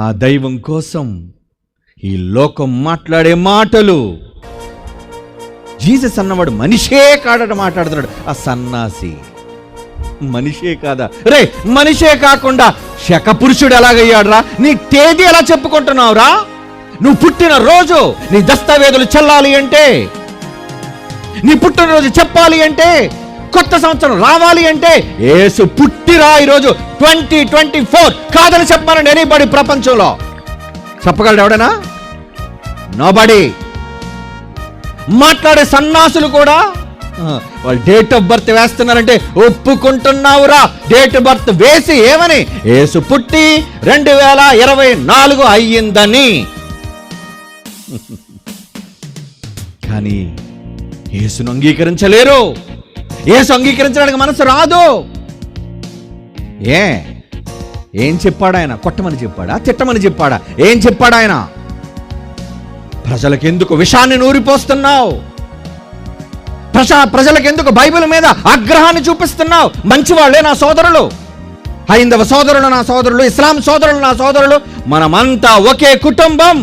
ఆ దైవం కోసం ఈ లోకం మాట్లాడే మాటలు. జీసస్ అన్నవాడు మనిషే కాడట మాట్లాడుతున్నాడు. ఆ సన్నాసి మనిషే కాదా? రే, మనిషే కాకుండా శక పురుషుడు ఎలాగయ్యాడురా? నీ తేదీ ఎలా చెప్పుకుంటున్నావురా? నువ్వు పుట్టిన రోజు నీ దస్తావేజులు చెల్లాలి అంటే, నీ పుట్టినరోజు చెప్పాలి అంటే, కొత్త సంవత్సరం రావాలి అంటే యేసు పుట్టిరా ఈరోజు 2024 కాదని చెప్పమనండి ఎనీబడి ప్రపంచంలో. చెప్పగలడు ఎవడైనా? నోబడి. మాట్లాడే సన్నాసులు కూడా వాళ్ళు డేట్ ఆఫ్ బర్త్ వేస్తున్నారంటే ఒప్పుకుంటున్నావురా? డేట్ ఆఫ్ బర్త్ వేసి ఏమని? యేసు పుట్టి 2024 అయ్యిందని. కానీ యేసును అంగీకరించలేరు. యేసు అంగీకరించడానికి మనసు రాదు. ఏం చెప్పాడు ఆయన? కొట్టమని చెప్పాడా? తిట్టమని చెప్పాడా? ఏం చెప్పాడు ఆయన? ప్రజలకెందుకు విషాన్ని నూరిపోస్తున్నావు? ప్రజలకెందుకు బైబిల్ మీద ఆగ్రహాన్ని చూపిస్తున్నావు? మంచివాళ్లే నా సోదరులు, హైందవ సోదరులు నా సోదరులు, ఇస్లాం సోదరులు నా సోదరులు, మనమంతా ఒకే కుటుంబం.